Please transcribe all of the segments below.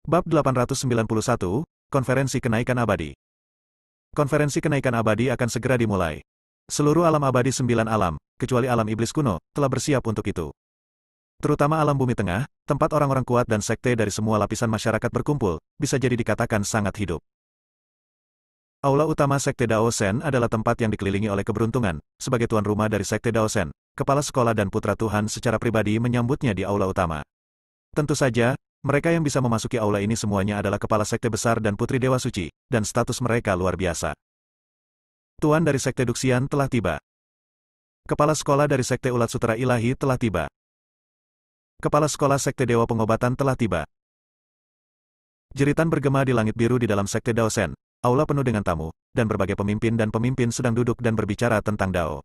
Bab 891, Konferensi Kenaikan Abadi. Konferensi Kenaikan Abadi akan segera dimulai. Seluruh alam abadi 9 alam, kecuali alam iblis kuno, telah bersiap untuk itu. Terutama alam bumi tengah, tempat orang-orang kuat dan sekte dari semua lapisan masyarakat berkumpul, bisa jadi dikatakan sangat hidup. Aula utama Sekte Daosen adalah tempat yang dikelilingi oleh keberuntungan. Sebagai tuan rumah dari Sekte Daosen, kepala sekolah dan putra Tuhan secara pribadi menyambutnya di aula utama. Tentu saja, mereka yang bisa memasuki aula ini semuanya adalah kepala sekte besar dan putri Dewa Suci, dan status mereka luar biasa. Tuan dari Sekte Duxian telah tiba. Kepala sekolah dari Sekte Ulat Sutera Ilahi telah tiba. Kepala sekolah Sekte Dewa Pengobatan telah tiba. Jeritan bergema di langit biru di dalam Sekte Daosen, aula penuh dengan tamu, dan berbagai pemimpin sedang duduk dan berbicara tentang Dao.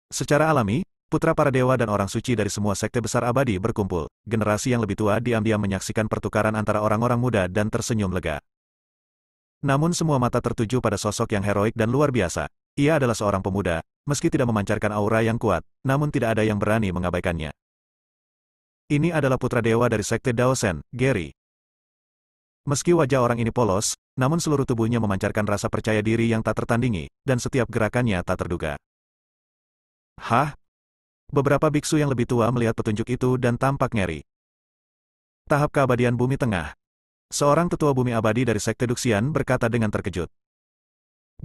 Secara alami, putra para dewa dan orang suci dari semua sekte besar abadi berkumpul. Generasi yang lebih tua diam-diam menyaksikan pertukaran antara orang-orang muda dan tersenyum lega. Namun semua mata tertuju pada sosok yang heroik dan luar biasa. Ia adalah seorang pemuda, meski tidak memancarkan aura yang kuat, namun tidak ada yang berani mengabaikannya. Ini adalah putra dewa dari Sekte Daosen, Gary. Meski wajah orang ini polos, namun seluruh tubuhnya memancarkan rasa percaya diri yang tak tertandingi, dan setiap gerakannya tak terduga. Hah? Beberapa biksu yang lebih tua melihat petunjuk itu dan tampak ngeri. Tahap keabadian bumi tengah. Seorang tetua bumi abadi dari Sekte Duxian berkata dengan terkejut.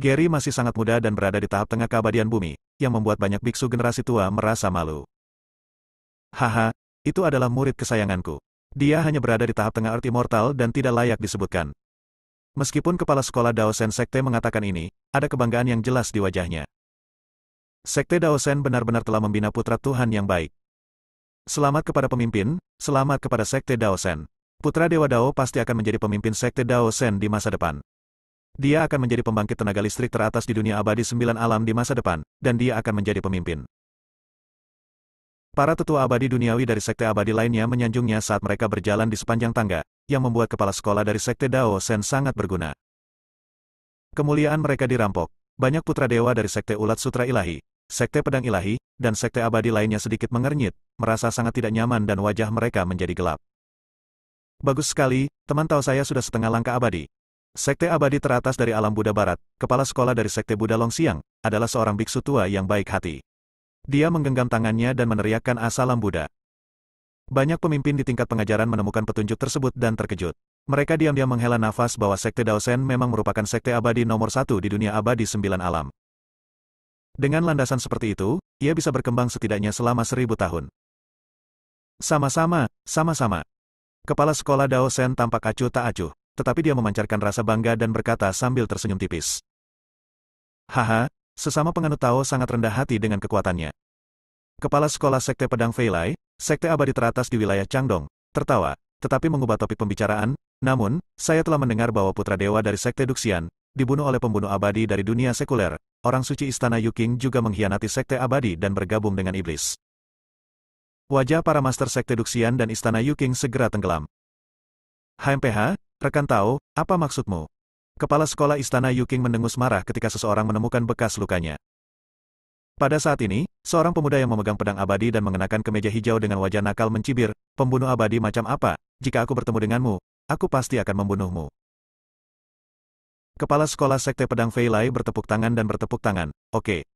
Gary masih sangat muda dan berada di tahap tengah keabadian bumi, yang membuat banyak biksu generasi tua merasa malu. Haha, itu adalah murid kesayanganku. Dia hanya berada di tahap tengah Earth Immortal dan tidak layak disebutkan. Meskipun kepala sekolah Daosen Sekte mengatakan ini, ada kebanggaan yang jelas di wajahnya. Sekte Daosen benar-benar telah membina putra Tuhan yang baik. Selamat kepada pemimpin, selamat kepada Sekte Daosen. Putra Dewa Dao pasti akan menjadi pemimpin Sekte Daosen di masa depan. Dia akan menjadi pembangkit tenaga listrik teratas di dunia abadi 9 alam di masa depan, dan dia akan menjadi pemimpin. Para tetua abadi duniawi dari Sekte abadi lainnya menyanjungnya saat mereka berjalan di sepanjang tangga, yang membuat kepala sekolah dari Sekte Daosen sangat berguna. Kemuliaan mereka dirampok. Banyak putra dewa dari Sekte Ulat Sutera Ilahi, Sekte Pedang Ilahi, dan sekte abadi lainnya sedikit mengernyit, merasa sangat tidak nyaman dan wajah mereka menjadi gelap. Bagus sekali, teman tahu saya sudah setengah langkah abadi. Sekte abadi teratas dari alam Buddha Barat, kepala sekolah dari Sekte Buddha Longxiang, adalah seorang biksu tua yang baik hati. Dia menggenggam tangannya dan meneriakkan Assalam Buddha. Banyak pemimpin di tingkat pengajaran menemukan petunjuk tersebut dan terkejut. Mereka diam-diam menghela nafas bahwa Sekte Daosen memang merupakan sekte abadi nomor 1 di dunia abadi 9 alam. Dengan landasan seperti itu, ia bisa berkembang setidaknya selama 1000 tahun. Sama-sama. Kepala sekolah Daosen tampak acuh tak acuh, tetapi dia memancarkan rasa bangga dan berkata sambil tersenyum tipis. Haha, sesama penganut Tao sangat rendah hati dengan kekuatannya. Kepala sekolah Sekte Pedang Feilai, sekte abadi teratas di wilayah Changdong, tertawa, tetapi mengubah topik pembicaraan. Namun, saya telah mendengar bahwa putra dewa dari Sekte Duxian dibunuh oleh pembunuh abadi dari dunia sekuler. Orang suci Istana Yuking juga mengkhianati sekte abadi dan bergabung dengan iblis. Wajah para master Sekte Duxian dan Istana Yuking segera tenggelam. HMPH, rekan Tao, apa maksudmu? Kepala sekolah Istana Yuking mendengus marah ketika seseorang menemukan bekas lukanya. Pada saat ini, seorang pemuda yang memegang pedang abadi dan mengenakan kemeja hijau dengan wajah nakal mencibir, pembunuh abadi macam apa? Jika aku bertemu denganmu, aku pasti akan membunuhmu. Kepala sekolah Sekte Pedang Feilai bertepuk tangan dan bertepuk tangan. Oke,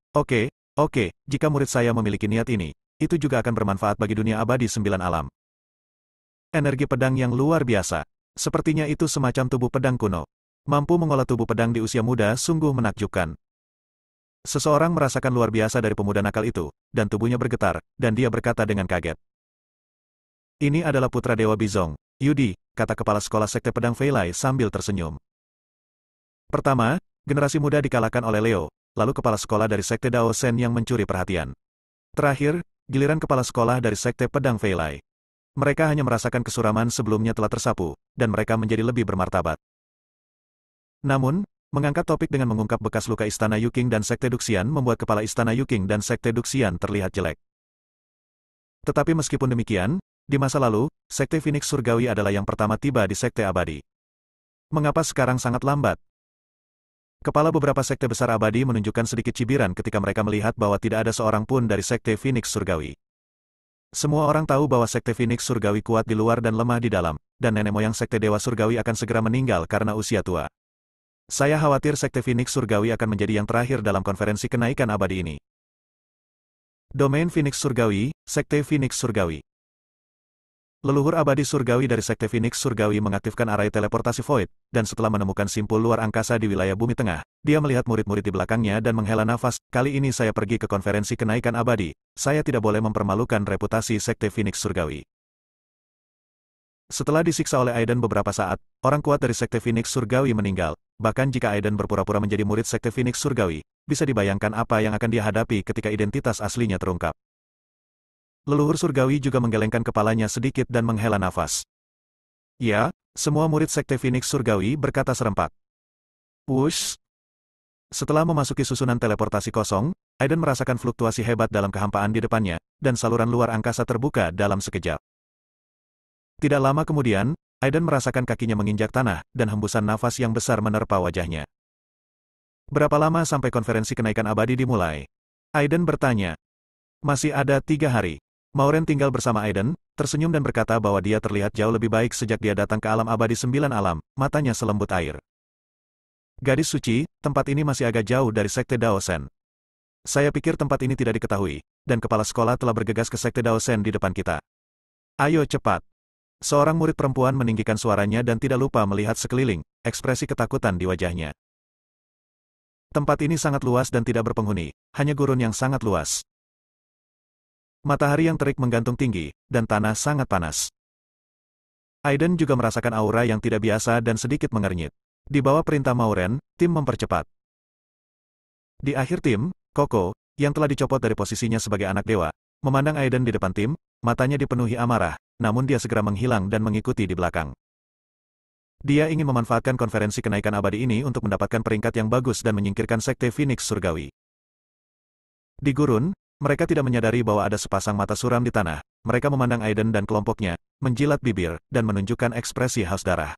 jika murid saya memiliki niat ini, itu juga akan bermanfaat bagi dunia abadi 9 alam. Energi pedang yang luar biasa. Sepertinya itu semacam tubuh pedang kuno. Mampu mengolah tubuh pedang di usia muda sungguh menakjubkan. Seseorang merasakan luar biasa dari pemuda nakal itu, dan tubuhnya bergetar, dan dia berkata dengan kaget. Ini adalah putra Dewa Bizong, Yudi, kata kepala sekolah Sekte Pedang Feilai sambil tersenyum. Pertama, generasi muda dikalahkan oleh Leo, lalu kepala sekolah dari Sekte Daosen yang mencuri perhatian. Terakhir, giliran kepala sekolah dari Sekte Pedang Feilai. Mereka hanya merasakan kesuraman sebelumnya telah tersapu, dan mereka menjadi lebih bermartabat. Namun, mengangkat topik dengan mengungkap bekas luka Istana Yuking dan Sekte Duxian membuat kepala Istana Yuking dan Sekte Duxian terlihat jelek. Tetapi meskipun demikian, di masa lalu, Sekte Phoenix Surgawi adalah yang pertama tiba di Sekte Abadi. Mengapa sekarang sangat lambat? Kepala beberapa sekte besar abadi menunjukkan sedikit cibiran ketika mereka melihat bahwa tidak ada seorang pun dari Sekte Phoenix Surgawi. Semua orang tahu bahwa Sekte Phoenix Surgawi kuat di luar dan lemah di dalam, dan nenek moyang Sekte Dewa Surgawi akan segera meninggal karena usia tua. Saya khawatir Sekte Phoenix Surgawi akan menjadi yang terakhir dalam konferensi kenaikan abadi ini. Domain Phoenix Surgawi, Sekte Phoenix Surgawi. Leluhur abadi surgawi dari Sekte Phoenix Surgawi mengaktifkan arai teleportasi Void, dan setelah menemukan simpul luar angkasa di wilayah bumi tengah, dia melihat murid-murid di belakangnya dan menghela nafas. Kali ini saya pergi ke konferensi kenaikan abadi, saya tidak boleh mempermalukan reputasi Sekte Phoenix Surgawi. Setelah disiksa oleh Aiden beberapa saat, orang kuat dari Sekte Phoenix Surgawi meninggal. Bahkan jika Aiden berpura-pura menjadi murid Sekte Phoenix Surgawi, bisa dibayangkan apa yang akan dia hadapi ketika identitas aslinya terungkap. Leluhur surgawi juga menggelengkan kepalanya sedikit dan menghela nafas. Ya, semua murid Sekte Phoenix Surgawi berkata serempak. Wush! Setelah memasuki susunan teleportasi kosong, Aiden merasakan fluktuasi hebat dalam kehampaan di depannya, dan saluran luar angkasa terbuka dalam sekejap. Tidak lama kemudian, Aiden merasakan kakinya menginjak tanah, dan hembusan nafas yang besar menerpa wajahnya. Berapa lama sampai konferensi kenaikan abadi dimulai? Aiden bertanya. Masih ada 3 hari. Mauren tinggal bersama Aiden, tersenyum dan berkata bahwa dia terlihat jauh lebih baik sejak dia datang ke alam abadi 9 alam, matanya selembut air. Gadis suci, tempat ini masih agak jauh dari Sekte Daosen. Saya pikir tempat ini tidak diketahui, dan kepala sekolah telah bergegas ke Sekte Daosen di depan kita. Ayo cepat. Seorang murid perempuan meninggikan suaranya dan tidak lupa melihat sekeliling, ekspresi ketakutan di wajahnya. Tempat ini sangat luas dan tidak berpenghuni, hanya gurun yang sangat luas. Matahari yang terik menggantung tinggi, dan tanah sangat panas. Aiden juga merasakan aura yang tidak biasa dan sedikit mengernyit. Di bawah perintah Mauren, tim mempercepat. Di akhir tim, Koko, yang telah dicopot dari posisinya sebagai anak dewa, memandang Aiden di depan tim, matanya dipenuhi amarah, namun dia segera menghilang dan mengikuti di belakang. Dia ingin memanfaatkan konferensi kenaikan abadi ini untuk mendapatkan peringkat yang bagus dan menyingkirkan Sekte Phoenix Surgawi. Di gurun, mereka tidak menyadari bahwa ada sepasang mata suram di tanah. Mereka memandang Aiden dan kelompoknya, menjilat bibir, dan menunjukkan ekspresi haus darah.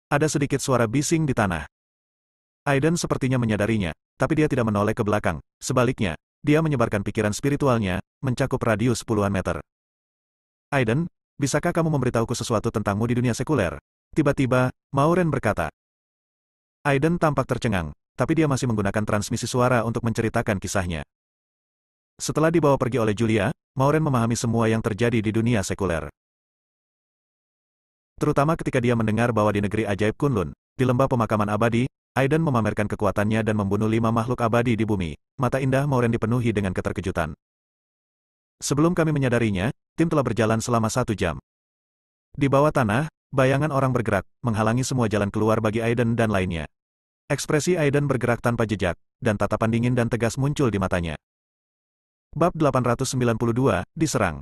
Ada sedikit suara bising di tanah. Aiden sepertinya menyadarinya, tapi dia tidak menoleh ke belakang. Sebaliknya, dia menyebarkan pikiran spiritualnya, mencakup radius puluhan meter. Aiden, bisakah kamu memberitahuku sesuatu tentangmu di dunia sekuler? Tiba-tiba, Mauren berkata. Aiden tampak tercengang, tapi dia masih menggunakan transmisi suara untuk menceritakan kisahnya. Setelah dibawa pergi oleh Julia, Mauren memahami semua yang terjadi di dunia sekuler. Terutama ketika dia mendengar bahwa di negeri ajaib Kunlun, di lembah pemakaman abadi, Aiden memamerkan kekuatannya dan membunuh 5 makhluk abadi di bumi. Mata indah Mauren dipenuhi dengan keterkejutan. Sebelum kami menyadarinya, tim telah berjalan selama 1 jam. Di bawah tanah, bayangan orang bergerak, menghalangi semua jalan keluar bagi Aiden dan lainnya. Ekspresi Aiden bergerak tanpa jejak, dan tatapan dingin dan tegas muncul di matanya. Bab 892, diserang.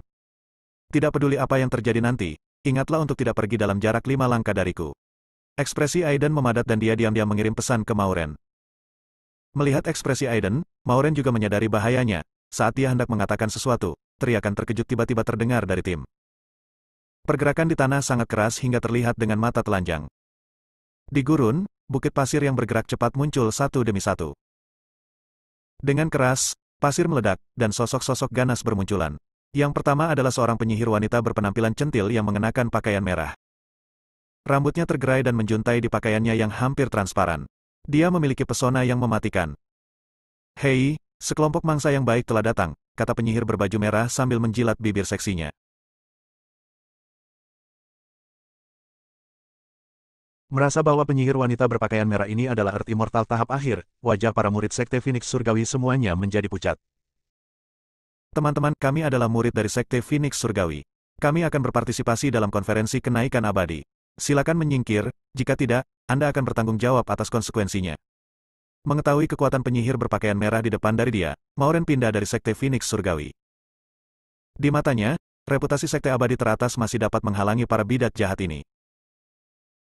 Tidak peduli apa yang terjadi nanti, ingatlah untuk tidak pergi dalam jarak 5 langkah dariku. Ekspresi Aiden memadat dan dia diam-diam mengirim pesan ke Mauren. Melihat ekspresi Aiden, Mauren juga menyadari bahayanya. Saat dia hendak mengatakan sesuatu, teriakan terkejut tiba-tiba terdengar dari tim. Pergerakan di tanah sangat keras hingga terlihat dengan mata telanjang. Di gurun, bukit pasir yang bergerak cepat muncul satu demi satu. Dengan keras, pasir meledak, dan sosok-sosok ganas bermunculan. Yang pertama adalah seorang penyihir wanita berpenampilan centil yang mengenakan pakaian merah. Rambutnya tergerai dan menjuntai di pakaiannya yang hampir transparan. Dia memiliki pesona yang mematikan. Hei, sekelompok mangsa yang baik telah datang, kata penyihir berbaju merah sambil menjilat bibir seksinya. Merasa bahwa penyihir wanita berpakaian merah ini adalah Earth Immortal tahap akhir, wajah para murid Sekte Phoenix Surgawi semuanya menjadi pucat. Teman-teman, kami adalah murid dari Sekte Phoenix Surgawi. Kami akan berpartisipasi dalam konferensi kenaikan abadi. Silakan menyingkir, jika tidak, Anda akan bertanggung jawab atas konsekuensinya. Mengetahui kekuatan penyihir berpakaian merah di depan dari dia, Mauren pindah dari Sekte Phoenix Surgawi. Di matanya, reputasi Sekte Abadi teratas masih dapat menghalangi para bidat jahat ini.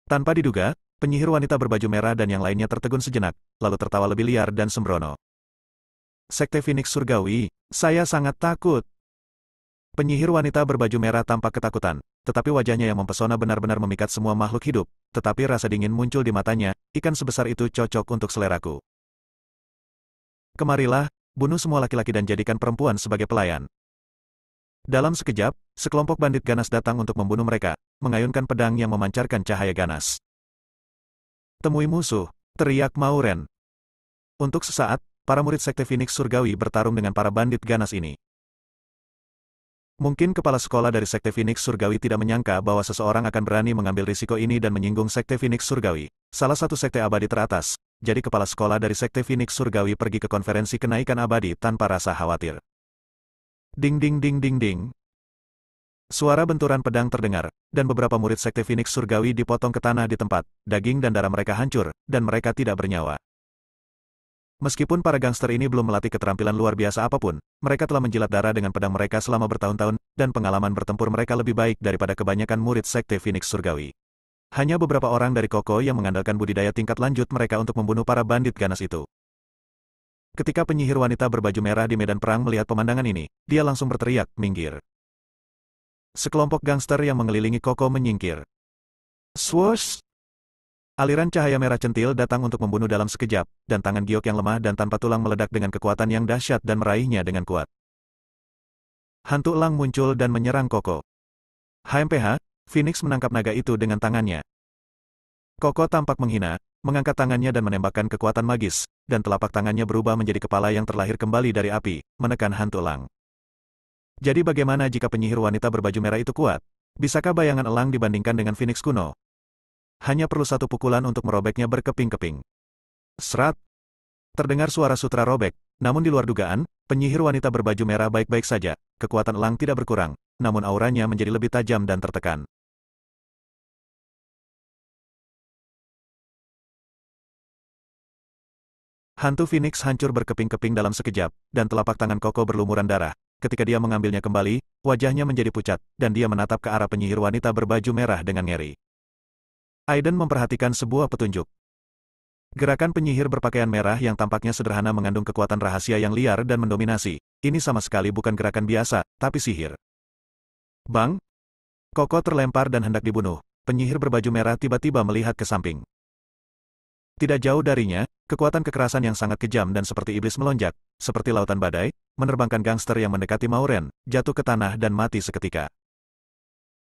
Tanpa diduga, penyihir wanita berbaju merah dan yang lainnya tertegun sejenak, lalu tertawa lebih liar dan sembrono. Sekte Phoenix Surgawi, saya sangat takut. Penyihir wanita berbaju merah tampak ketakutan, tetapi wajahnya yang mempesona benar-benar memikat semua makhluk hidup, tetapi rasa dingin muncul di matanya, ikan sebesar itu cocok untuk seleraku. Kemarilah, bunuh semua laki-laki dan jadikan perempuan sebagai pelayan. Dalam sekejap, sekelompok bandit ganas datang untuk membunuh mereka, mengayunkan pedang yang memancarkan cahaya ganas. Temui musuh, teriak Mauren. Untuk sesaat, para murid Sekte Phoenix Surgawi bertarung dengan para bandit ganas ini. Mungkin kepala sekolah dari Sekte Phoenix Surgawi tidak menyangka bahwa seseorang akan berani mengambil risiko ini dan menyinggung Sekte Phoenix Surgawi, salah satu sekte abadi teratas. Jadi kepala sekolah dari Sekte Phoenix Surgawi pergi ke konferensi kenaikan abadi tanpa rasa khawatir. Ding ding ding ding ding. Suara benturan pedang terdengar, dan beberapa murid Sekte Phoenix Surgawi dipotong ke tanah di tempat, daging dan darah mereka hancur, dan mereka tidak bernyawa. Meskipun para gangster ini belum melatih keterampilan luar biasa apapun, mereka telah menjilat darah dengan pedang mereka selama bertahun-tahun, dan pengalaman bertempur mereka lebih baik daripada kebanyakan murid Sekte Phoenix Surgawi. Hanya beberapa orang dari Koko yang mengandalkan budidaya tingkat lanjut mereka untuk membunuh para bandit ganas itu. Ketika penyihir wanita berbaju merah di medan perang melihat pemandangan ini, dia langsung berteriak, minggir. Sekelompok gangster yang mengelilingi Koko menyingkir. Swoosh! Aliran cahaya merah centil datang untuk membunuh dalam sekejap, dan tangan giok yang lemah dan tanpa tulang meledak dengan kekuatan yang dahsyat dan meraihnya dengan kuat. Hantu elang muncul dan menyerang Koko. HMPH, Phoenix menangkap naga itu dengan tangannya. Koko tampak menghina, mengangkat tangannya dan menembakkan kekuatan magis, dan telapak tangannya berubah menjadi kepala yang terlahir kembali dari api, menekan hantu elang. Jadi bagaimana jika penyihir wanita berbaju merah itu kuat? Bisakah bayangan elang dibandingkan dengan Phoenix kuno? Hanya perlu satu pukulan untuk merobeknya berkeping-keping. Serat. Terdengar suara sutra robek, namun di luar dugaan, penyihir wanita berbaju merah baik-baik saja, kekuatan elang tidak berkurang, namun auranya menjadi lebih tajam dan tertekan. Hantu Phoenix hancur berkeping-keping dalam sekejap, dan telapak tangan Koko berlumuran darah. Ketika dia mengambilnya kembali, wajahnya menjadi pucat, dan dia menatap ke arah penyihir wanita berbaju merah dengan ngeri. Aiden memperhatikan sebuah petunjuk. Gerakan penyihir berpakaian merah yang tampaknya sederhana mengandung kekuatan rahasia yang liar dan mendominasi. Ini sama sekali bukan gerakan biasa, tapi sihir. Bang! Koko terlempar dan hendak dibunuh. Penyihir berbaju merah tiba-tiba melihat ke samping. Tidak jauh darinya, kekuatan kekerasan yang sangat kejam dan seperti iblis melonjak, seperti lautan badai, menerbangkan gangster yang mendekati Mauren, jatuh ke tanah dan mati seketika.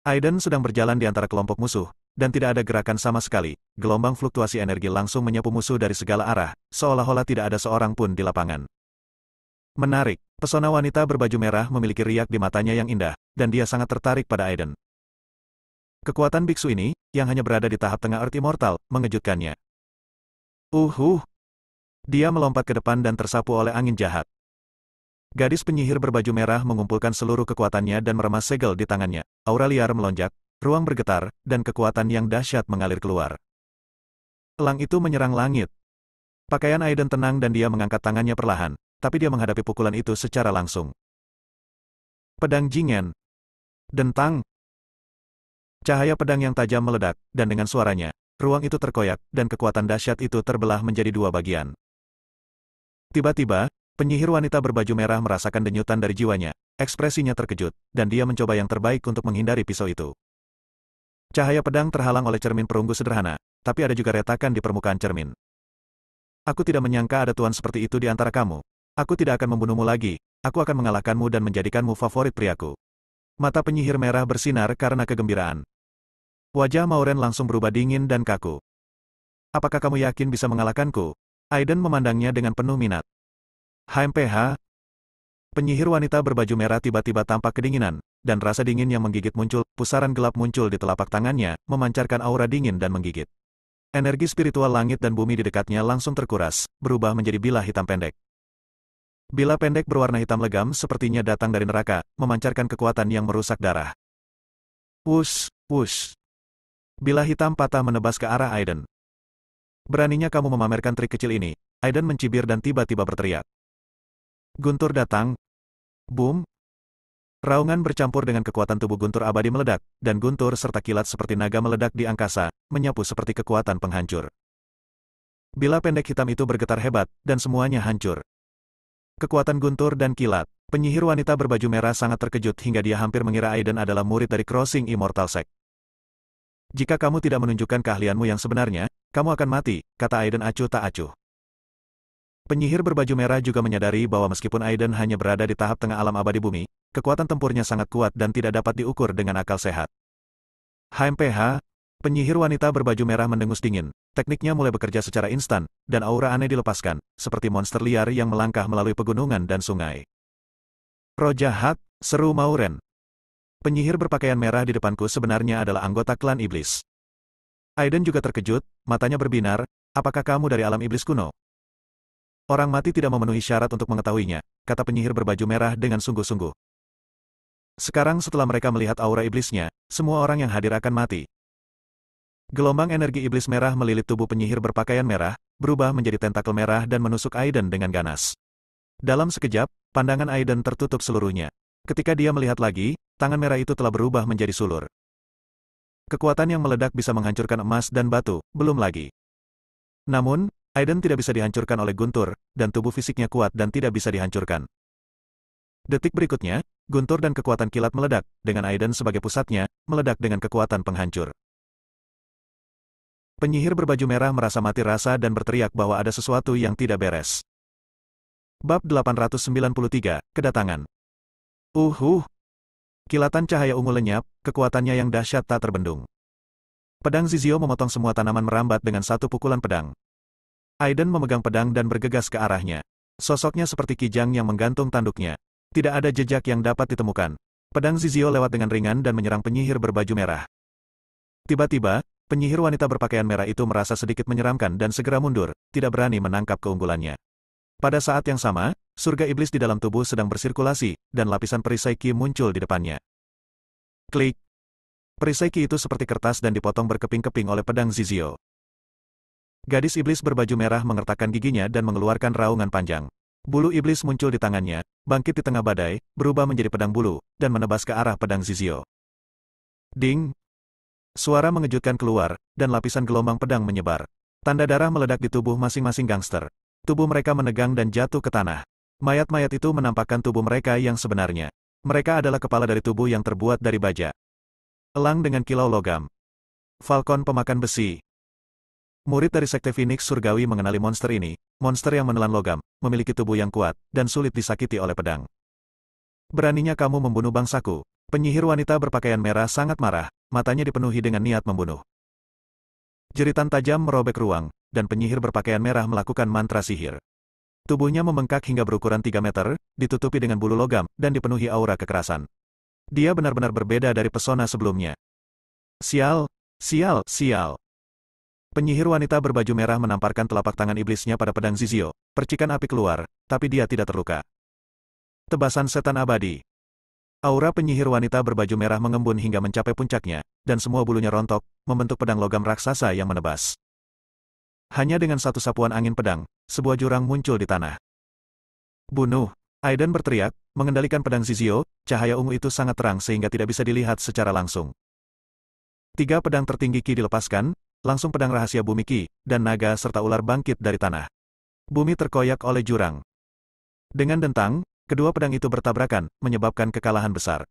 Aiden sedang berjalan di antara kelompok musuh, dan tidak ada gerakan sama sekali. Gelombang fluktuasi energi langsung menyapu musuh dari segala arah, seolah-olah tidak ada seorang pun di lapangan. Menarik, pesona wanita berbaju merah memiliki riak di matanya yang indah, dan dia sangat tertarik pada Aiden. Kekuatan biksu ini, yang hanya berada di tahap tengah Earth Immortal, mengejutkannya. Dia melompat ke depan dan tersapu oleh angin jahat. Gadis penyihir berbaju merah mengumpulkan seluruh kekuatannya dan meremas segel di tangannya. Aura liar melonjak, ruang bergetar, dan kekuatan yang dahsyat mengalir keluar. Elang itu menyerang langit. Pakaian Aiden tenang dan dia mengangkat tangannya perlahan, tapi dia menghadapi pukulan itu secara langsung. Pedang Jingen. Dentang. Cahaya pedang yang tajam meledak, dan dengan suaranya, ruang itu terkoyak, dan kekuatan dahsyat itu terbelah menjadi dua bagian. Tiba-tiba, penyihir wanita berbaju merah merasakan denyutan dari jiwanya, ekspresinya terkejut, dan dia mencoba yang terbaik untuk menghindari pisau itu. Cahaya pedang terhalang oleh cermin perunggu sederhana, tapi ada juga retakan di permukaan cermin. Aku tidak menyangka ada tuan seperti itu di antara kamu. Aku tidak akan membunuhmu lagi, aku akan mengalahkanmu dan menjadikanmu favorit priaku. Mata penyihir merah bersinar karena kegembiraan. Wajah Mauren langsung berubah dingin dan kaku. Apakah kamu yakin bisa mengalahkanku? Aiden memandangnya dengan penuh minat. HMPH. Penyihir wanita berbaju merah tiba-tiba tampak kedinginan, dan rasa dingin yang menggigit muncul, pusaran gelap muncul di telapak tangannya, memancarkan aura dingin dan menggigit. Energi spiritual langit dan bumi di dekatnya langsung terkuras, berubah menjadi bilah hitam pendek. Bilah pendek berwarna hitam legam sepertinya datang dari neraka, memancarkan kekuatan yang merusak darah. Wush, wush. Bilah hitam patah menebas ke arah Aiden. Beraninya kamu memamerkan trik kecil ini. Aiden mencibir dan tiba-tiba berteriak. Guntur datang. Boom. Raungan bercampur dengan kekuatan tubuh Guntur abadi meledak, dan Guntur serta kilat seperti naga meledak di angkasa, menyapu seperti kekuatan penghancur. Bilah pendek hitam itu bergetar hebat, dan semuanya hancur. Kekuatan Guntur dan kilat. Penyihir wanita berbaju merah sangat terkejut hingga dia hampir mengira Aiden adalah murid dari Crossing Immortal Sect. Jika kamu tidak menunjukkan keahlianmu yang sebenarnya, kamu akan mati, kata Aiden acuh tak acuh. Penyihir berbaju merah juga menyadari bahwa meskipun Aiden hanya berada di tahap tengah alam abadi bumi, kekuatan tempurnya sangat kuat dan tidak dapat diukur dengan akal sehat. HMPH, penyihir wanita berbaju merah mendengus dingin. Tekniknya mulai bekerja secara instan, dan aura aneh dilepaskan, seperti monster liar yang melangkah melalui pegunungan dan sungai. Roh jahat, seru Mauren. Penyihir berpakaian merah di depanku sebenarnya adalah anggota klan iblis. Aiden juga terkejut, matanya berbinar, apakah kamu dari alam iblis kuno? Orang mati tidak memenuhi syarat untuk mengetahuinya, kata penyihir berbaju merah dengan sungguh-sungguh. Sekarang setelah mereka melihat aura iblisnya, semua orang yang hadir akan mati. Gelombang energi iblis merah melilit tubuh penyihir berpakaian merah, berubah menjadi tentakel merah dan menusuk Aiden dengan ganas. Dalam sekejap, pandangan Aiden tertutup seluruhnya. Ketika dia melihat lagi, tangan merah itu telah berubah menjadi sulur. Kekuatan yang meledak bisa menghancurkan emas dan batu, belum lagi. Namun, Aiden tidak bisa dihancurkan oleh guntur, dan tubuh fisiknya kuat dan tidak bisa dihancurkan. Detik berikutnya, guntur dan kekuatan kilat meledak, dengan Aiden sebagai pusatnya, meledak dengan kekuatan penghancur. Penyihir berbaju merah merasa mati rasa dan berteriak bahwa ada sesuatu yang tidak beres. Bab 893, Kedatangan. Kilatan cahaya ungu lenyap, kekuatannya yang dahsyat tak terbendung. Pedang Zizio memotong semua tanaman merambat dengan satu pukulan pedang. Aiden memegang pedang dan bergegas ke arahnya. Sosoknya seperti kijang yang menggantung tanduknya. Tidak ada jejak yang dapat ditemukan. Pedang Zizio lewat dengan ringan dan menyerang penyihir berbaju merah. Tiba-tiba, penyihir wanita berpakaian merah itu merasa sedikit menyeramkan dan segera mundur, tidak berani menangkap keunggulannya. Pada saat yang sama, surga iblis di dalam tubuh sedang bersirkulasi, dan lapisan perisai ki muncul di depannya. Klik. Perisai ki itu seperti kertas dan dipotong berkeping-keping oleh pedang Zizio. Gadis iblis berbaju merah mengertakkan giginya dan mengeluarkan raungan panjang. Bulu iblis muncul di tangannya, bangkit di tengah badai, berubah menjadi pedang bulu, dan menebas ke arah pedang Zizio. Ding! Suara mengejutkan keluar, dan lapisan gelombang pedang menyebar. Tanda darah meledak di tubuh masing-masing gangster. Tubuh mereka menegang dan jatuh ke tanah. Mayat-mayat itu menampakkan tubuh mereka yang sebenarnya. Mereka adalah kepala dari tubuh yang terbuat dari baja. Elang dengan kilau logam. Falcon pemakan besi. Murid dari Sekte Phoenix Surgawi mengenali monster ini, monster yang menelan logam, memiliki tubuh yang kuat, dan sulit disakiti oleh pedang. Beraninya kamu membunuh bangsaku. Penyihir wanita berpakaian merah sangat marah, matanya dipenuhi dengan niat membunuh. Jeritan tajam merobek ruang, dan penyihir berpakaian merah melakukan mantra sihir. Tubuhnya membengkak hingga berukuran 3 meter, ditutupi dengan bulu logam, dan dipenuhi aura kekerasan. Dia benar-benar berbeda dari pesona sebelumnya. Sial, sial, sial. Penyihir wanita berbaju merah menamparkan telapak tangan iblisnya pada pedang Zizio, percikan api keluar, tapi dia tidak terluka. Tebasan setan abadi. Aura penyihir wanita berbaju merah mengembun hingga mencapai puncaknya, dan semua bulunya rontok, membentuk pedang logam raksasa yang menebas. Hanya dengan satu sapuan angin pedang, sebuah jurang muncul di tanah. Bunuh! Aiden berteriak, mengendalikan pedang Zizio, cahaya ungu itu sangat terang sehingga tidak bisa dilihat secara langsung. 3 pedang tertinggi Ki dilepaskan, langsung pedang rahasia bumi Ki, dan naga serta ular bangkit dari tanah. Bumi terkoyak oleh jurang. Dengan dentang, kedua pedang itu bertabrakan, menyebabkan kekalahan besar.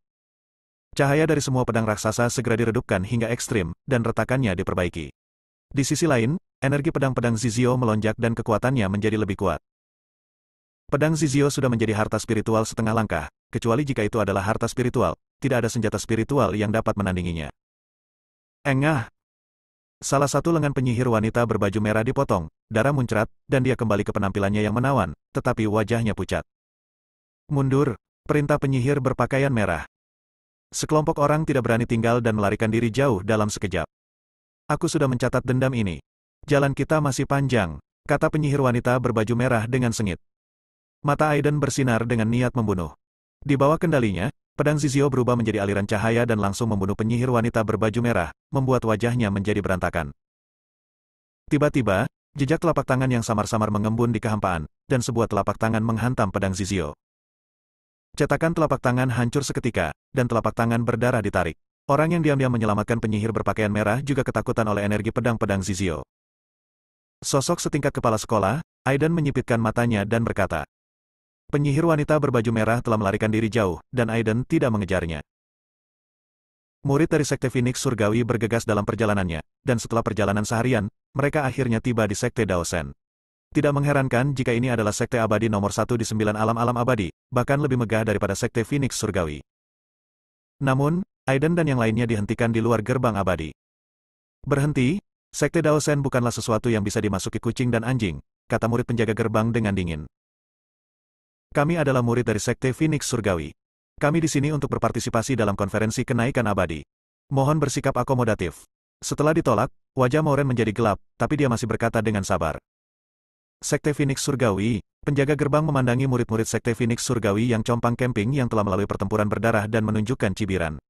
Cahaya dari semua pedang raksasa segera diredupkan hingga ekstrim, dan retakannya diperbaiki. Di sisi lain, energi pedang-pedang Zizio melonjak dan kekuatannya menjadi lebih kuat. Pedang Zizio sudah menjadi harta spiritual setengah langkah, kecuali jika itu adalah harta spiritual, tidak ada senjata spiritual yang dapat menandinginya. Engah! Salah satu lengan penyihir wanita berbaju merah dipotong, darah muncrat, dan dia kembali ke penampilannya yang menawan, tetapi wajahnya pucat. Mundur, perintah penyihir berpakaian merah. Sekelompok orang tidak berani tinggal dan melarikan diri jauh dalam sekejap. Aku sudah mencatat dendam ini. Jalan kita masih panjang, kata penyihir wanita berbaju merah dengan sengit. Mata Aiden bersinar dengan niat membunuh. Di bawah kendalinya, pedang Zizio berubah menjadi aliran cahaya dan langsung membunuh penyihir wanita berbaju merah, membuat wajahnya menjadi berantakan. Tiba-tiba, jejak telapak tangan yang samar-samar mengembun di kehampaan, dan sebuah telapak tangan menghantam pedang Zizio. Cetakan telapak tangan hancur seketika, dan telapak tangan berdarah ditarik. Orang yang diam-diam menyelamatkan penyihir berpakaian merah juga ketakutan oleh energi pedang-pedang Zizio. Sosok setingkat kepala sekolah, Aiden menyipitkan matanya dan berkata. Penyihir wanita berbaju merah telah melarikan diri jauh, dan Aiden tidak mengejarnya. Murid dari Sekte Phoenix Surgawi bergegas dalam perjalanannya, dan setelah perjalanan seharian, mereka akhirnya tiba di Sekte Daosen. Tidak mengherankan jika ini adalah sekte abadi nomor 1 di 9 alam-alam abadi, bahkan lebih megah daripada Sekte Phoenix Surgawi. Namun, Aiden dan yang lainnya dihentikan di luar gerbang abadi. Berhenti, Sekte Daosen bukanlah sesuatu yang bisa dimasuki kucing dan anjing, kata murid penjaga gerbang dengan dingin. Kami adalah murid dari Sekte Phoenix Surgawi. Kami di sini untuk berpartisipasi dalam konferensi kenaikan abadi. Mohon bersikap akomodatif. Setelah ditolak, wajah Mauren menjadi gelap, tapi dia masih berkata dengan sabar. Sekte Phoenix Surgawi, penjaga gerbang memandangi murid-murid Sekte Phoenix Surgawi yang compang camping yang telah melalui pertempuran berdarah dan menunjukkan cibiran.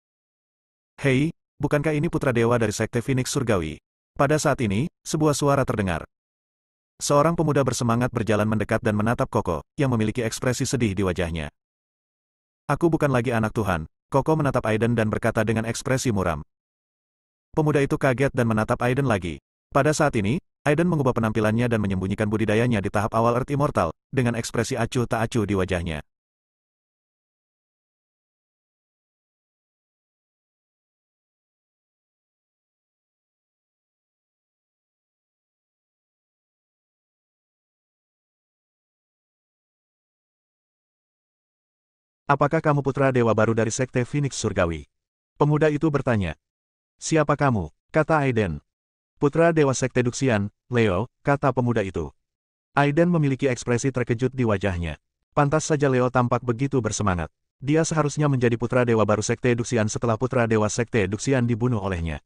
Hei, bukankah ini putra dewa dari Sekte Phoenix Surgawi? Pada saat ini, sebuah suara terdengar. Seorang pemuda bersemangat berjalan mendekat dan menatap Koko, yang memiliki ekspresi sedih di wajahnya. Aku bukan lagi anak Tuhan. Koko menatap Aiden dan berkata dengan ekspresi muram. Pemuda itu kaget dan menatap Aiden lagi. Pada saat ini, Aiden mengubah penampilannya dan menyembunyikan budidayanya di tahap awal Earth Immortal, dengan ekspresi acuh tak acuh di wajahnya. Apakah kamu putra dewa baru dari Sekte Phoenix Surgawi? Pemuda itu bertanya. Siapa kamu? Kata Aiden. Putra dewa Sekte Duxian, Leo, kata pemuda itu. Aiden memiliki ekspresi terkejut di wajahnya. Pantas saja Leo tampak begitu bersemangat. Dia seharusnya menjadi putra dewa baru Sekte Duxian setelah putra dewa Sekte Duxian dibunuh olehnya.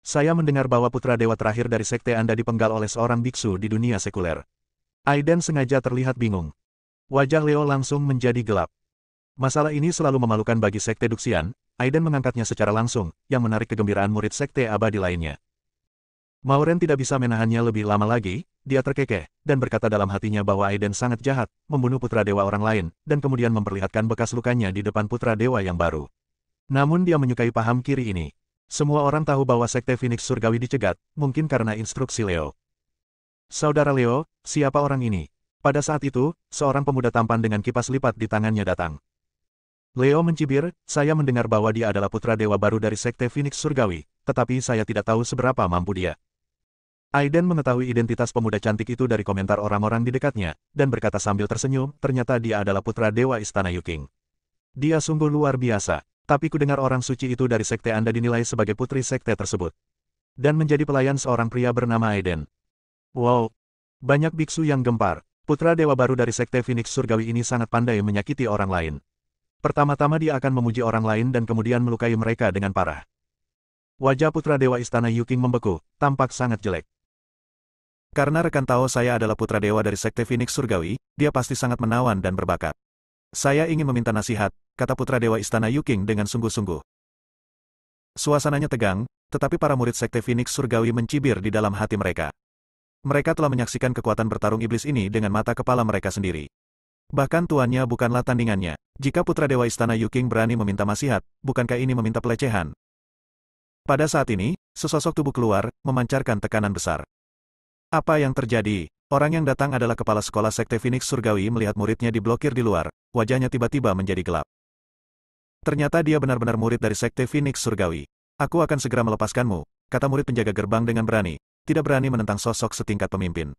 Saya mendengar bahwa putra dewa terakhir dari Sekte Anda dipenggal oleh seorang biksu di dunia sekuler. Aiden sengaja terlihat bingung. Wajah Leo langsung menjadi gelap. Masalah ini selalu memalukan bagi Sekte Duxian. Aiden mengangkatnya secara langsung, yang menarik kegembiraan murid Sekte Abadi lainnya. Mauren tidak bisa menahannya lebih lama lagi, dia terkekeh, dan berkata dalam hatinya bahwa Aiden sangat jahat, membunuh putra dewa orang lain, dan kemudian memperlihatkan bekas lukanya di depan putra dewa yang baru. Namun dia menyukai paham kiri ini. Semua orang tahu bahwa Sekte Phoenix Surgawi dicegat, mungkin karena instruksi Leo. Saudara Leo, siapa orang ini? Pada saat itu, seorang pemuda tampan dengan kipas lipat di tangannya datang. Leo mencibir, saya mendengar bahwa dia adalah putra dewa baru dari Sekte Phoenix Surgawi, tetapi saya tidak tahu seberapa mampu dia. Aiden mengetahui identitas pemuda cantik itu dari komentar orang-orang di dekatnya, dan berkata sambil tersenyum, ternyata dia adalah putra dewa Istana Yuking. Dia sungguh luar biasa, tapi kudengar orang suci itu dari Sekte Anda dinilai sebagai putri Sekte tersebut. Dan menjadi pelayan seorang pria bernama Aiden. Wow! Banyak biksu yang gempar. Putra dewa baru dari Sekte Phoenix Surgawi ini sangat pandai menyakiti orang lain. Pertama-tama dia akan memuji orang lain dan kemudian melukai mereka dengan parah. Wajah putra dewa Istana Yuking membeku, tampak sangat jelek. Karena rekan Tao saya adalah putra dewa dari Sekte Phoenix Surgawi, dia pasti sangat menawan dan berbakat. Saya ingin meminta nasihat, kata putra dewa Istana Yuking dengan sungguh-sungguh. Suasananya tegang, tetapi para murid Sekte Phoenix Surgawi mencibir di dalam hati mereka. Mereka telah menyaksikan kekuatan bertarung iblis ini dengan mata kepala mereka sendiri. Bahkan tuannya bukanlah tandingannya. Jika putra dewa Istana Yuking berani meminta nasihat, bukankah ini meminta pelecehan? Pada saat ini, sesosok tubuh keluar, memancarkan tekanan besar. Apa yang terjadi? Orang yang datang adalah kepala sekolah Sekte Phoenix Surgawi melihat muridnya diblokir di luar, wajahnya tiba-tiba menjadi gelap. Ternyata dia benar-benar murid dari Sekte Phoenix Surgawi. Aku akan segera melepaskanmu, kata murid penjaga gerbang dengan berani, tidak berani menentang sosok setingkat pemimpin.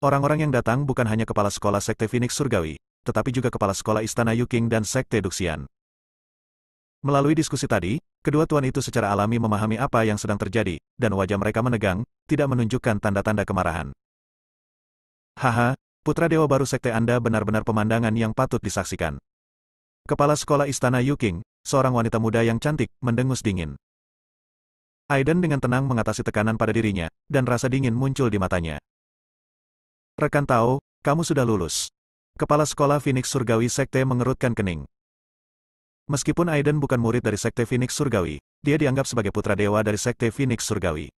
Orang-orang yang datang bukan hanya kepala sekolah Sekte Phoenix Surgawi, tetapi juga kepala sekolah Istana Yuking dan Sekte Duxian. Melalui diskusi tadi, kedua tuan itu secara alami memahami apa yang sedang terjadi, dan wajah mereka menegang, tidak menunjukkan tanda-tanda kemarahan. Haha, putra dewa baru Sekte Anda benar-benar pemandangan yang patut disaksikan. Kepala sekolah Istana Yuking, seorang wanita muda yang cantik, mendengus dingin. Aiden dengan tenang mengatasi tekanan pada dirinya, dan rasa dingin muncul di matanya. Rekan Tao, kamu sudah lulus. Kepala sekolah Phoenix Surgawi Sekte mengerutkan kening. Meskipun Aiden bukan murid dari Sekte Phoenix Surgawi, dia dianggap sebagai putra dewa dari Sekte Phoenix Surgawi.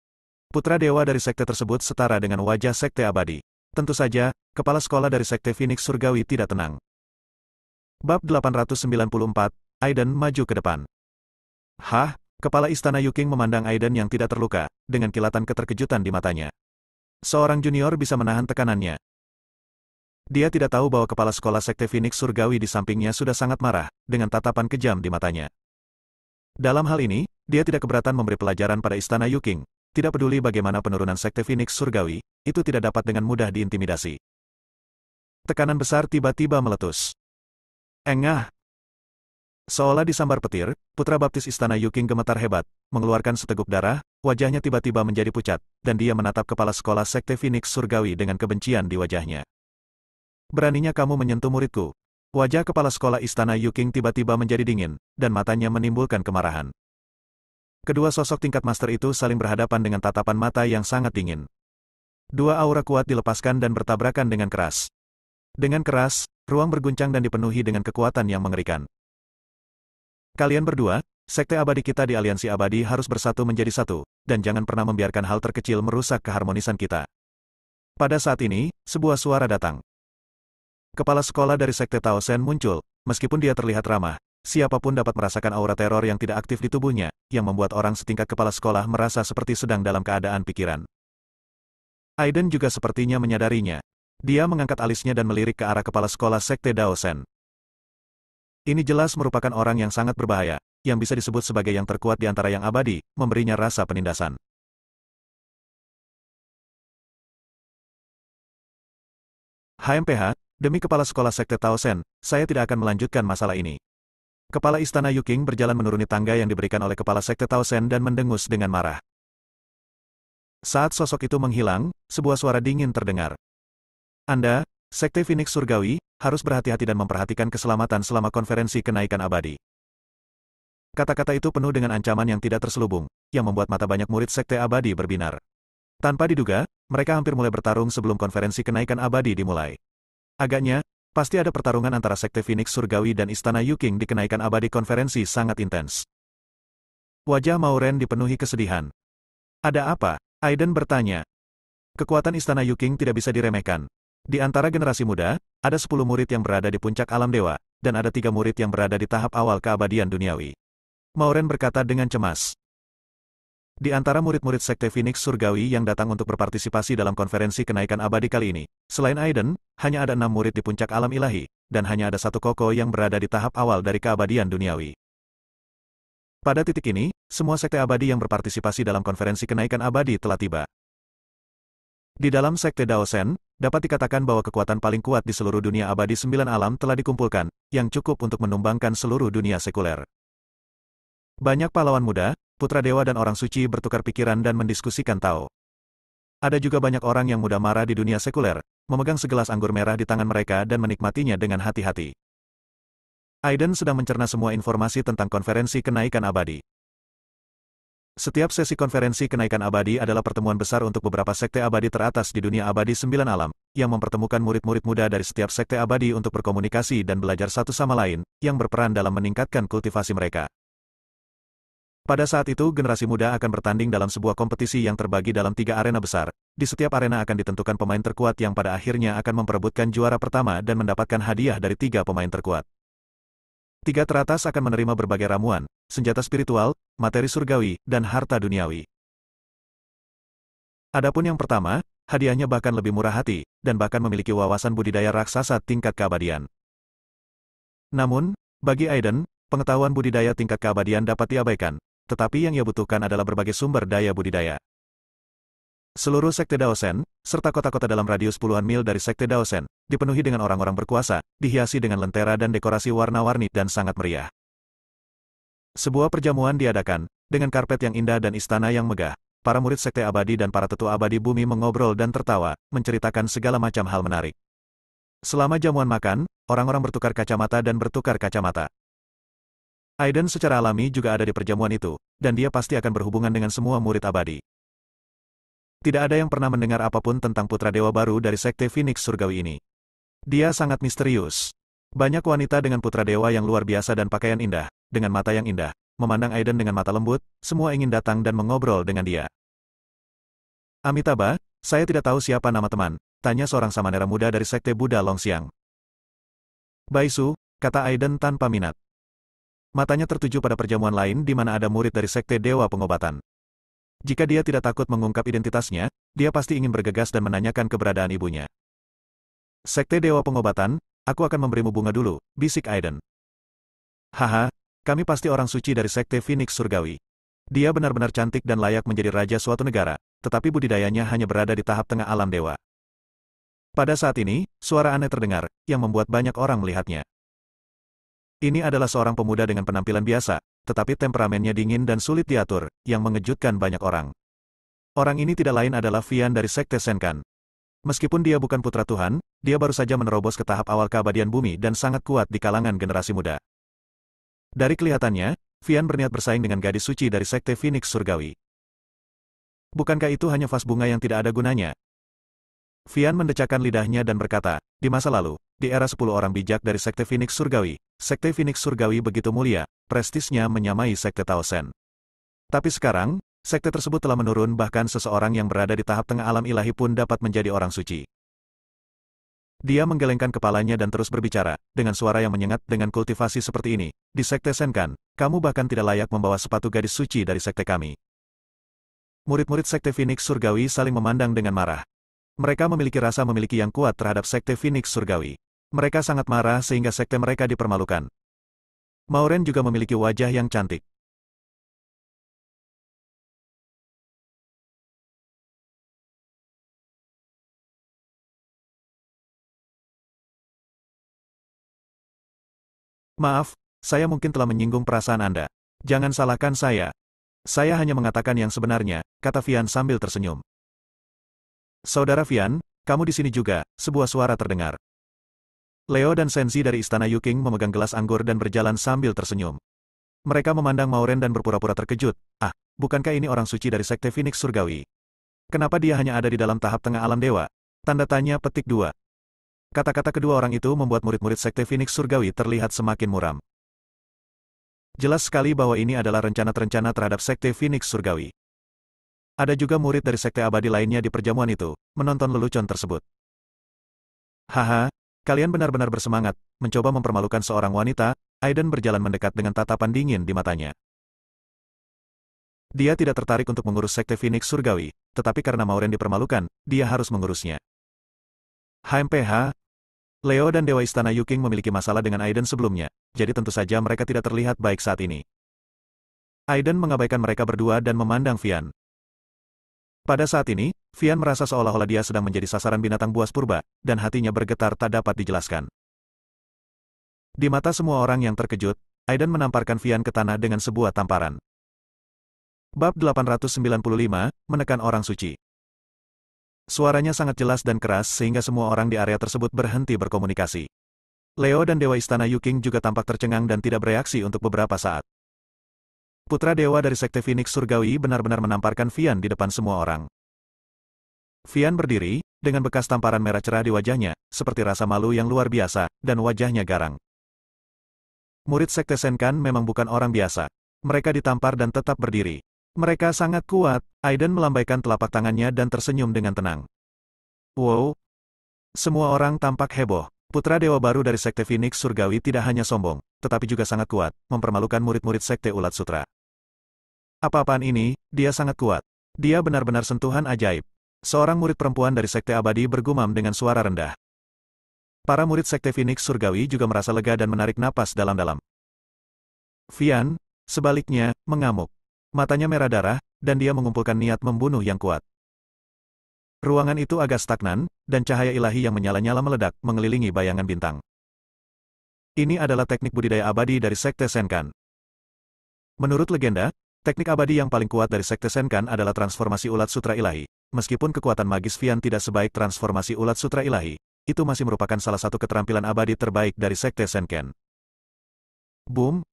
Putra dewa dari sekte tersebut setara dengan wajah Sekte Abadi. Tentu saja, kepala sekolah dari Sekte Phoenix Surgawi tidak tenang. Bab 894, Aiden maju ke depan. Hah? Kepala Istana Yuking memandang Aiden yang tidak terluka, dengan kilatan keterkejutan di matanya. Seorang junior bisa menahan tekanannya. Dia tidak tahu bahwa kepala sekolah Sekte Phoenix Surgawi di sampingnya sudah sangat marah, dengan tatapan kejam di matanya. Dalam hal ini, dia tidak keberatan memberi pelajaran pada Istana Yuking, tidak peduli bagaimana penurunan Sekte Phoenix Surgawi, itu tidak dapat dengan mudah diintimidasi. Tekanan besar tiba-tiba meletus. Engah! Seolah disambar petir, putra baptis istana Yuking gemetar hebat, mengeluarkan seteguk darah, wajahnya tiba-tiba menjadi pucat, dan dia menatap kepala sekolah Sekte Phoenix Surgawi dengan kebencian di wajahnya. Beraninya kamu menyentuh muridku. Wajah kepala sekolah istana Yuking tiba-tiba menjadi dingin, dan matanya menimbulkan kemarahan. Kedua sosok tingkat master itu saling berhadapan dengan tatapan mata yang sangat dingin. Dua aura kuat dilepaskan dan bertabrakan dengan keras. Dengan keras, ruang berguncang dan dipenuhi dengan kekuatan yang mengerikan. Kalian berdua, sekte abadi kita di aliansi abadi harus bersatu menjadi satu, dan jangan pernah membiarkan hal terkecil merusak keharmonisan kita. Pada saat ini, sebuah suara datang. Kepala sekolah dari sekte Tao Sen muncul, meskipun dia terlihat ramah, siapapun dapat merasakan aura teror yang tidak aktif di tubuhnya, yang membuat orang setingkat kepala sekolah merasa seperti sedang dalam keadaan pikiran. Aiden juga sepertinya menyadarinya. Dia mengangkat alisnya dan melirik ke arah kepala sekolah sekte Dao Sen. Ini jelas merupakan orang yang sangat berbahaya, yang bisa disebut sebagai yang terkuat di antara yang abadi, memberinya rasa penindasan. HMPH, demi kepala sekolah sekte Tao Sen, saya tidak akan melanjutkan masalah ini. Kepala istana Yuking berjalan menuruni tangga yang diberikan oleh kepala sekte Tao Sen dan mendengus dengan marah. Saat sosok itu menghilang, sebuah suara dingin terdengar. Anda, Sekte Phoenix Surgawi, harus berhati-hati dan memperhatikan keselamatan selama konferensi kenaikan abadi. Kata-kata itu penuh dengan ancaman yang tidak terselubung, yang membuat mata banyak murid Sekte Abadi berbinar. Tanpa diduga, mereka hampir mulai bertarung sebelum konferensi kenaikan abadi dimulai. Agaknya, pasti ada pertarungan antara Sekte Phoenix Surgawi dan Istana Yuking di kenaikan abadi konferensi sangat intens. Wajah Mauren dipenuhi kesedihan. Ada apa? Aiden bertanya. Kekuatan Istana Yuking tidak bisa diremehkan. Di antara generasi muda, ada 10 murid yang berada di puncak alam dewa, dan ada 3 murid yang berada di tahap awal keabadian duniawi. Mauren berkata dengan cemas. Di antara murid-murid Sekte Phoenix Surgawi yang datang untuk berpartisipasi dalam konferensi kenaikan abadi kali ini, selain Aiden, hanya ada 6 murid di puncak alam ilahi, dan hanya ada 1 koko yang berada di tahap awal dari keabadian duniawi. Pada titik ini, semua sekte abadi yang berpartisipasi dalam konferensi kenaikan abadi telah tiba. Di dalam sekte Dao Sen, dapat dikatakan bahwa kekuatan paling kuat di seluruh dunia abadi 9 alam telah dikumpulkan, yang cukup untuk menumbangkan seluruh dunia sekuler. Banyak pahlawan muda, putra dewa dan orang suci bertukar pikiran dan mendiskusikan Tao. Ada juga banyak orang yang mudah marah di dunia sekuler, memegang segelas anggur merah di tangan mereka dan menikmatinya dengan hati-hati. Aiden sedang mencerna semua informasi tentang konferensi kenaikan abadi. Setiap sesi konferensi kenaikan abadi adalah pertemuan besar untuk beberapa sekte abadi teratas di dunia abadi 9 alam, yang mempertemukan murid-murid muda dari setiap sekte abadi untuk berkomunikasi dan belajar satu sama lain, yang berperan dalam meningkatkan kultivasi mereka. Pada saat itu generasi muda akan bertanding dalam sebuah kompetisi yang terbagi dalam 3 arena besar. Di setiap arena akan ditentukan pemain terkuat yang pada akhirnya akan memperebutkan juara pertama dan mendapatkan hadiah dari 3 pemain terkuat. 3 teratas akan menerima berbagai ramuan, senjata spiritual, materi surgawi, dan harta duniawi. Adapun yang pertama, hadiahnya bahkan lebih murah hati, dan bahkan memiliki wawasan budidaya raksasa tingkat keabadian. Namun, bagi Aiden, pengetahuan budidaya tingkat keabadian dapat diabaikan, tetapi yang ia butuhkan adalah berbagai sumber daya budidaya. Seluruh sekte Dao Sen, serta kota-kota dalam radius puluhan mil dari sekte Dao Sen, dipenuhi dengan orang-orang berkuasa, dihiasi dengan lentera dan dekorasi warna-warni dan sangat meriah. Sebuah perjamuan diadakan, dengan karpet yang indah dan istana yang megah. Para murid sekte abadi dan para tetua abadi bumi mengobrol dan tertawa, menceritakan segala macam hal menarik. Selama jamuan makan, orang-orang bertukar kacamata dan bertukar kacamata. Aiden secara alami juga ada di perjamuan itu, dan dia pasti akan berhubungan dengan semua murid abadi. Tidak ada yang pernah mendengar apapun tentang putra dewa baru dari sekte Phoenix Surgawi ini. Dia sangat misterius. Banyak wanita dengan putra dewa yang luar biasa dan pakaian indah, dengan mata yang indah, memandang Aiden dengan mata lembut, semua ingin datang dan mengobrol dengan dia. Amitabha, saya tidak tahu siapa nama teman, tanya seorang samanera muda dari sekte Buddha Longxiang. Baisu, kata Aiden tanpa minat. Matanya tertuju pada perjamuan lain di mana ada murid dari sekte Dewa Pengobatan. Jika dia tidak takut mengungkap identitasnya, dia pasti ingin bergegas dan menanyakan keberadaan ibunya. Sekte Dewa Pengobatan, aku akan memberimu bunga dulu, bisik Aiden. Haha, kami pasti orang suci dari sekte Phoenix Surgawi. Dia benar-benar cantik dan layak menjadi raja suatu negara, tetapi budidayanya hanya berada di tahap tengah alam dewa. Pada saat ini, suara aneh terdengar, yang membuat banyak orang melihatnya. Ini adalah seorang pemuda dengan penampilan biasa, tetapi temperamennya dingin dan sulit diatur, yang mengejutkan banyak orang. Orang ini tidak lain adalah Vian dari Sekte Senkan. Meskipun dia bukan putra Tuhan, dia baru saja menerobos ke tahap awal keabadian bumi dan sangat kuat di kalangan generasi muda. Dari kelihatannya, Vian berniat bersaing dengan gadis suci dari Sekte Phoenix Surgawi. Bukankah itu hanya vas bunga yang tidak ada gunanya? Vian mendecakkan lidahnya dan berkata, di masa lalu, di era 10 orang bijak dari Sekte Phoenix Surgawi, Sekte Phoenix Surgawi begitu mulia, prestisnya menyamai Sekte Tao Sen. Tapi sekarang, sekte tersebut telah menurun bahkan seseorang yang berada di tahap tengah alam ilahi pun dapat menjadi orang suci. Dia menggelengkan kepalanya dan terus berbicara, dengan suara yang menyengat dengan kultivasi seperti ini, di Sekte Senkan, kamu bahkan tidak layak membawa sepatu gadis suci dari sekte kami. Murid-murid Sekte Phoenix Surgawi saling memandang dengan marah. Mereka memiliki rasa memiliki yang kuat terhadap Sekte Phoenix Surgawi. Mereka sangat marah sehingga sekte mereka dipermalukan. Mauren juga memiliki wajah yang cantik. Maaf, saya mungkin telah menyinggung perasaan Anda. Jangan salahkan saya. Saya hanya mengatakan yang sebenarnya, kata Vian sambil tersenyum. Saudara Vian, kamu di sini juga, sebuah suara terdengar. Leo dan Senzi dari Istana Yuking memegang gelas anggur dan berjalan sambil tersenyum. Mereka memandang Mauren dan berpura-pura terkejut. Ah, bukankah ini orang suci dari Sekte Phoenix Surgawi? Kenapa dia hanya ada di dalam tahap tengah alam dewa? Tanda tanya petik 2. Kata-kata kedua orang itu membuat murid-murid Sekte Phoenix Surgawi terlihat semakin muram. Jelas sekali bahwa ini adalah rencana-rencana terhadap Sekte Phoenix Surgawi. Ada juga murid dari sekte abadi lainnya di perjamuan itu, menonton lelucon tersebut. Haha, kalian benar-benar bersemangat, mencoba mempermalukan seorang wanita. Aiden berjalan mendekat dengan tatapan dingin di matanya. Dia tidak tertarik untuk mengurus Sekte Phoenix Surgawi, tetapi karena Mauren dipermalukan, dia harus mengurusnya. HMPH, Leo dan Dewa Istana Yuking memiliki masalah dengan Aiden sebelumnya, jadi tentu saja mereka tidak terlihat baik saat ini. Aiden mengabaikan mereka berdua dan memandang Vian. Pada saat ini, Vian merasa seolah-olah dia sedang menjadi sasaran binatang buas purba, dan hatinya bergetar tak dapat dijelaskan. Di mata semua orang yang terkejut, Aiden menamparkan Vian ke tanah dengan sebuah tamparan. Bab 895, menekan orang suci. Suaranya sangat jelas dan keras sehingga semua orang di area tersebut berhenti berkomunikasi. Leo dan Dewa Istana Yuking juga tampak tercengang dan tidak bereaksi untuk beberapa saat. Putra Dewa dari Sekte Phoenix Surgawi benar-benar menamparkan Vian di depan semua orang. Vian berdiri, dengan bekas tamparan merah cerah di wajahnya, seperti rasa malu yang luar biasa, dan wajahnya garang. Murid Sekte Senkan memang bukan orang biasa. Mereka ditampar dan tetap berdiri. Mereka sangat kuat. Aiden melambaikan telapak tangannya dan tersenyum dengan tenang. Wow! Semua orang tampak heboh. Putra Dewa baru dari Sekte Phoenix Surgawi tidak hanya sombong, tetapi juga sangat kuat, mempermalukan murid-murid Sekte Ulat Sutra. Apa-apaan ini, dia sangat kuat. Dia benar-benar sentuhan ajaib. Seorang murid perempuan dari Sekte Abadi bergumam dengan suara rendah. Para murid Sekte Phoenix Surgawi juga merasa lega dan menarik napas dalam-dalam. Vian, sebaliknya, mengamuk. Matanya merah darah, dan dia mengumpulkan niat membunuh yang kuat. Ruangan itu agak stagnan, dan cahaya ilahi yang menyala-nyala meledak, mengelilingi bayangan bintang. Ini adalah teknik budidaya abadi dari Sekte Senkan. Menurut legenda, teknik abadi yang paling kuat dari Sekte Senkan adalah transformasi ulat sutra ilahi. Meskipun kekuatan magis Vian tidak sebaik transformasi ulat sutra ilahi, itu masih merupakan salah satu keterampilan abadi terbaik dari Sekte Senkan. Boom!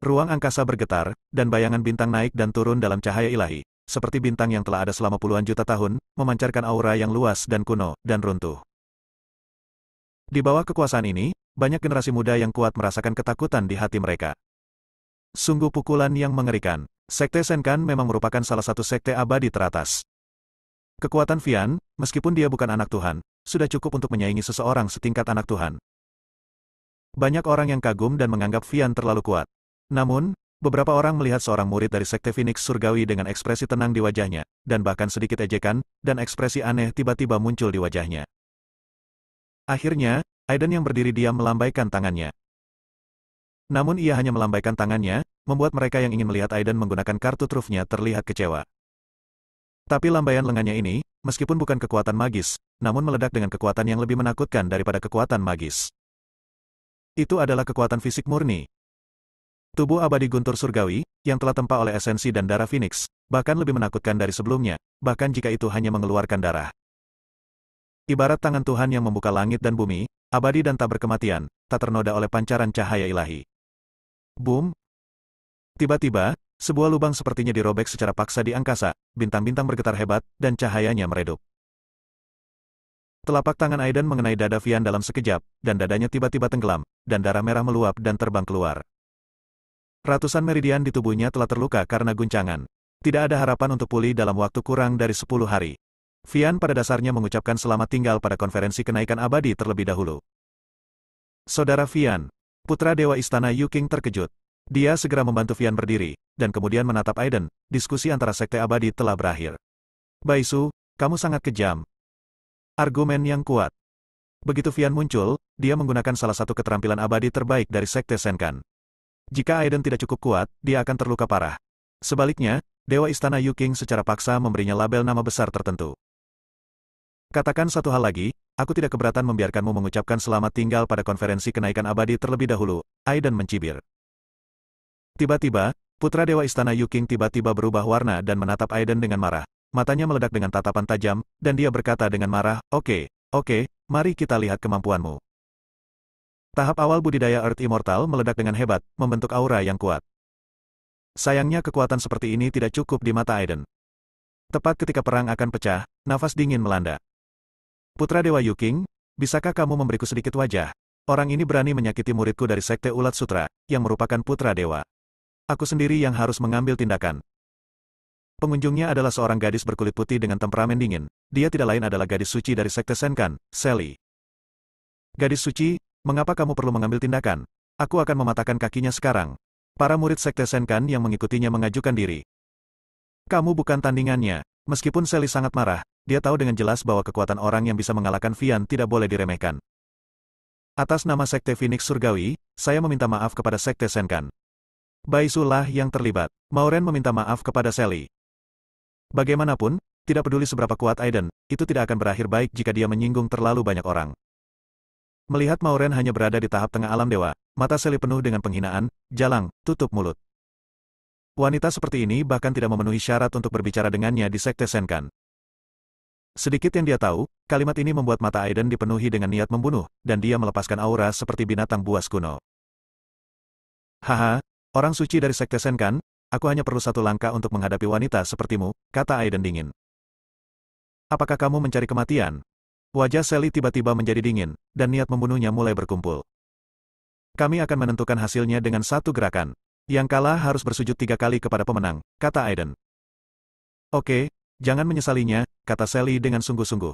Ruang angkasa bergetar, dan bayangan bintang naik dan turun dalam cahaya ilahi, seperti bintang yang telah ada selama puluhan juta tahun, memancarkan aura yang luas dan kuno, dan runtuh. Di bawah kekuasaan ini, banyak generasi muda yang kuat merasakan ketakutan di hati mereka. Sungguh pukulan yang mengerikan. Sekte Senkan memang merupakan salah satu sekte abadi teratas. Kekuatan Vian, meskipun dia bukan anak Tuhan, sudah cukup untuk menyaingi seseorang setingkat anak Tuhan. Banyak orang yang kagum dan menganggap Vian terlalu kuat. Namun, beberapa orang melihat seorang murid dari Sekte Phoenix Surgawi dengan ekspresi tenang di wajahnya, dan bahkan sedikit ejekan, dan ekspresi aneh tiba-tiba muncul di wajahnya. Akhirnya, Aiden yang berdiri diam melambaikan tangannya. Namun ia hanya melambaikan tangannya, membuat mereka yang ingin melihat Aiden menggunakan kartu trufnya terlihat kecewa. Tapi lambaian lengannya ini, meskipun bukan kekuatan magis, namun meledak dengan kekuatan yang lebih menakutkan daripada kekuatan magis. Itu adalah kekuatan fisik murni. Tubuh abadi guntur surgawi, yang telah tempa oleh esensi dan darah Phoenix, bahkan lebih menakutkan dari sebelumnya, bahkan jika itu hanya mengeluarkan darah. Ibarat tangan Tuhan yang membuka langit dan bumi, abadi dan tak berkematian, tak ternoda oleh pancaran cahaya ilahi. Boom! Tiba-tiba, sebuah lubang sepertinya dirobek secara paksa di angkasa, bintang-bintang bergetar hebat, dan cahayanya meredup. Telapak tangan Aiden mengenai dada Vian dalam sekejap, dan dadanya tiba-tiba tenggelam, dan darah merah meluap dan terbang keluar. Ratusan meridian di tubuhnya telah terluka karena guncangan. Tidak ada harapan untuk pulih dalam waktu kurang dari 10 hari. Vian pada dasarnya mengucapkan selamat tinggal pada konferensi kenaikan abadi terlebih dahulu. Saudara Vian, putra Dewa Istana Yuking terkejut. Dia segera membantu Vian berdiri, dan kemudian menatap Aiden. Diskusi antara sekte abadi telah berakhir. Baisu, kamu sangat kejam. Argumen yang kuat. Begitu Vian muncul, dia menggunakan salah satu keterampilan abadi terbaik dari sekte Senkan. Jika Aiden tidak cukup kuat, dia akan terluka parah. Sebaliknya, Dewa Istana Yuking secara paksa memberinya label nama besar tertentu. Katakan satu hal lagi, aku tidak keberatan membiarkanmu mengucapkan selamat tinggal pada konferensi kenaikan abadi terlebih dahulu, Aiden mencibir. Tiba-tiba, putra Dewa Istana Yuking tiba-tiba berubah warna dan menatap Aiden dengan marah. Matanya meledak dengan tatapan tajam, dan dia berkata dengan marah, oke, mari kita lihat kemampuanmu. Tahap awal budidaya Earth Immortal meledak dengan hebat, membentuk aura yang kuat. Sayangnya kekuatan seperti ini tidak cukup di mata Aiden. Tepat ketika perang akan pecah, nafas dingin melanda. Putra Dewa Yuking, bisakah kamu memberiku sedikit wajah? Orang ini berani menyakiti muridku dari Sekte Ulat Sutra, yang merupakan putra dewa. Aku sendiri yang harus mengambil tindakan. Pengunjungnya adalah seorang gadis berkulit putih dengan temperamen dingin. Dia tidak lain adalah gadis suci dari Sekte Senkan, Sally. Gadis suci, mengapa kamu perlu mengambil tindakan? Aku akan mematahkan kakinya sekarang. Para murid Sekte Senkan yang mengikutinya mengajukan diri. Kamu bukan tandingannya. Meskipun Sally sangat marah, dia tahu dengan jelas bahwa kekuatan orang yang bisa mengalahkan Vian tidak boleh diremehkan. Atas nama Sekte Phoenix Surgawi, saya meminta maaf kepada Sekte Senkan. Baisu lah yang terlibat. Mauren meminta maaf kepada Sally. Bagaimanapun, tidak peduli seberapa kuat Aiden, itu tidak akan berakhir baik jika dia menyinggung terlalu banyak orang. Melihat Mauren hanya berada di tahap tengah alam dewa, mata Sally penuh dengan penghinaan, jalang, tutup mulut. Wanita seperti ini bahkan tidak memenuhi syarat untuk berbicara dengannya di Sekte Senkan. Sedikit yang dia tahu, kalimat ini membuat mata Aiden dipenuhi dengan niat membunuh, dan dia melepaskan aura seperti binatang buas kuno. Haha, orang suci dari Sekte Senkan, aku hanya perlu satu langkah untuk menghadapi wanita sepertimu, kata Aiden dingin. Apakah kamu mencari kematian? Wajah Sally tiba-tiba menjadi dingin, dan niat membunuhnya mulai berkumpul. Kami akan menentukan hasilnya dengan satu gerakan. Yang kalah harus bersujud 3 kali kepada pemenang, kata Aiden. Oke, jangan menyesalinya, kata Sally dengan sungguh-sungguh.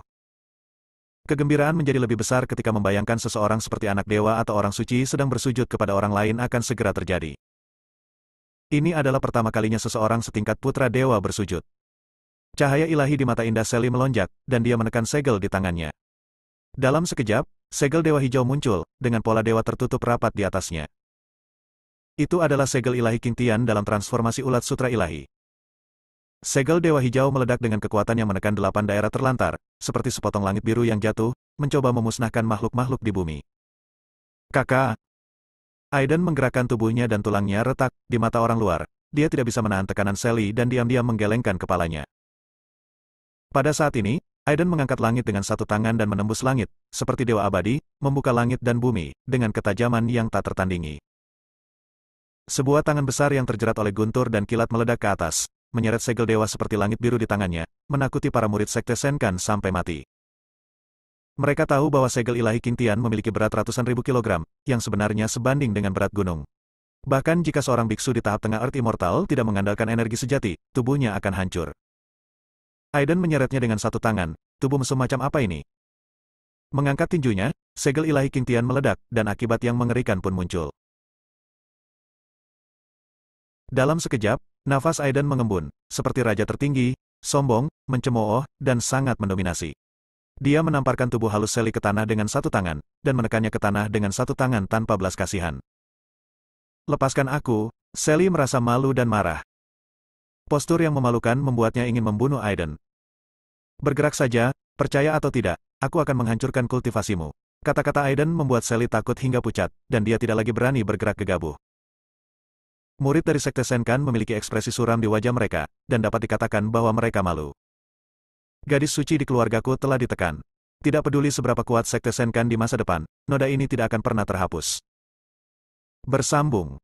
Kegembiraan menjadi lebih besar ketika membayangkan seseorang seperti anak dewa atau orang suci sedang bersujud kepada orang lain akan segera terjadi. Ini adalah pertama kalinya seseorang setingkat putra dewa bersujud. Cahaya ilahi di mata indah Sally melonjak, dan dia menekan segel di tangannya. Dalam sekejap, segel dewa hijau muncul, dengan pola dewa tertutup rapat di atasnya. Itu adalah segel ilahi King Tian dalam transformasi ulat sutra ilahi. Segel dewa hijau meledak dengan kekuatan yang menekan 8 daerah terlantar, seperti sepotong langit biru yang jatuh, mencoba memusnahkan makhluk-makhluk di bumi. Kakak! Aiden menggerakkan tubuhnya dan tulangnya retak, di mata orang luar. Dia tidak bisa menahan tekanan Sally dan diam-diam menggelengkan kepalanya. Pada saat ini, Aiden mengangkat langit dengan satu tangan dan menembus langit, seperti dewa abadi, membuka langit dan bumi, dengan ketajaman yang tak tertandingi. Sebuah tangan besar yang terjerat oleh guntur dan kilat meledak ke atas, menyeret segel dewa seperti langit biru di tangannya, menakuti para murid Sekte Senkan sampai mati. Mereka tahu bahwa segel ilahi King Tian memiliki berat ratusan ribu kilogram, yang sebenarnya sebanding dengan berat gunung. Bahkan jika seorang biksu di tahap tengah Earth Immortal tidak mengandalkan energi sejati, tubuhnya akan hancur. Aiden menyeretnya dengan satu tangan, tubuh mesum macam apa ini? Mengangkat tinjunya, segel ilahi King Tian meledak, dan akibat yang mengerikan pun muncul. Dalam sekejap, nafas Aiden mengembun, seperti raja tertinggi, sombong, mencemooh, dan sangat mendominasi. Dia menamparkan tubuh halus Sally ke tanah dengan satu tangan, dan menekannya ke tanah dengan satu tangan tanpa belas kasihan. Lepaskan aku, Sally merasa malu dan marah. Postur yang memalukan membuatnya ingin membunuh Aiden. Bergerak saja, percaya atau tidak, aku akan menghancurkan kultivasimu. Kata-kata Aiden membuat Sally takut hingga pucat, dan dia tidak lagi berani bergerak gegabah. Murid dari Sekte Senkan memiliki ekspresi suram di wajah mereka, dan dapat dikatakan bahwa mereka malu. Gadis suci di keluargaku telah ditekan. Tidak peduli seberapa kuat Sekte Senkan di masa depan, noda ini tidak akan pernah terhapus. Bersambung.